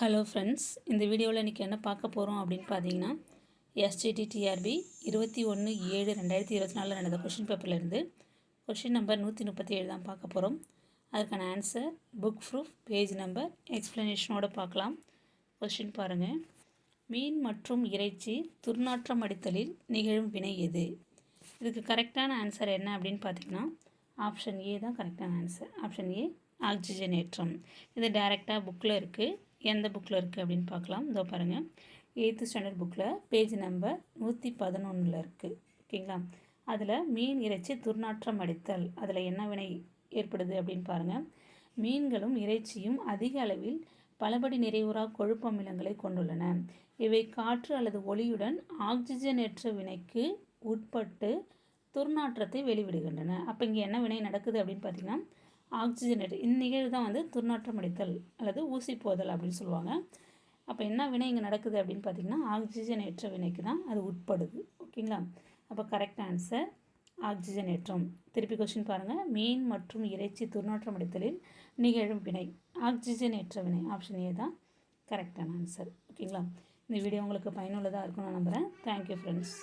Hello friends, இந்த வீடியோவில் இன்றைக்கி என்ன பார்க்க போகிறோம் அப்படின்னு பார்த்தீங்கன்னா, எஸ்டிடிடிஆர்பி 21/7/2024 நடந்த கொஷின் பேப்பர்லேருந்து கொஷின் நம்பர் 137 தான் பார்க்க போகிறோம். அதுக்கான answer, book proof, page number, எக்ஸ்ப்ளனேஷனோடு பார்க்கலாம். கொஷின் பாருங்கள். மீன் மற்றும் இறைச்சி துர்நாற்றம் அடித்தலில் நிகழும் வினை எது? இதுக்கு கரெக்டான ஆன்சர் என்ன அப்படின்னு பார்த்தீங்கன்னா, ஆப்ஷன் ஏ தான் கரெக்டான ஆன்சர். ஆப்ஷன் ஏ ஆக்சிஜனேற்றம். இது டைரெக்டாக புக்கில் இருக்குது. எந்த புக்கில் இருக்குது அப்படின்னு பார்க்கலாம். இதோ பாருங்கள், 8th ஸ்டாண்டர்ட் புக்கில் பேஜ் நம்பர் 111 இருக்குது. ஓகேங்களா? அதில் மீன் இறைச்சி துர்நாற்றம் அடித்தல், அதில் என்ன வினை ஏற்படுது அப்படின்னு பாருங்கள். மீன்களும் இறைச்சியும் அதிக அளவில் பலபடி நிறைவுறா கொழுப்பு அமிலங்களை கொண்டுள்ளன. இவை காற்று அல்லது ஒளியுடன் ஆக்சிஜனேற்ற வினைக்கு உட்பட்டு துர்நாற்றத்தை வெளிவிடுகின்றன. அப்போ இங்கே என்ன வினை நடக்குது அப்படின்னு பார்த்தீங்கன்னா, ஆக்சிஜனேட். இந்த நிகழ்வு தான் துர்நாற்றம் அடித்தல் அல்லது ஊசி போதல் அப்படின்னு சொல்லுவாங்க. அப்போ என்ன வினை இங்கே நடக்குது அப்படின்னு பார்த்தீங்கன்னா, ஆக்சிஜனேற்ற வினைக்கு தான் அது உட்படுது. ஓகேங்களா? அப்போ கரெக்ட் ஆன்சர் ஆக்சிஜனேற்றம். திருப்பி கொஸ்டின் பாருங்கள். மீன் மற்றும் இறைச்சி துர்நாற்றம் அடித்தலில் நிகழும் வினை ஆக்சிஜனேற்ற வினை. ஆப்ஷன் ஏ தான் கரெக்டான ஆன்சர். ஓகேங்களா? இந்த வீடியோ உங்களுக்கு பயனுள்ளதாக இருக்கும்னு நான் நம்புகிறேன். Thank you friends.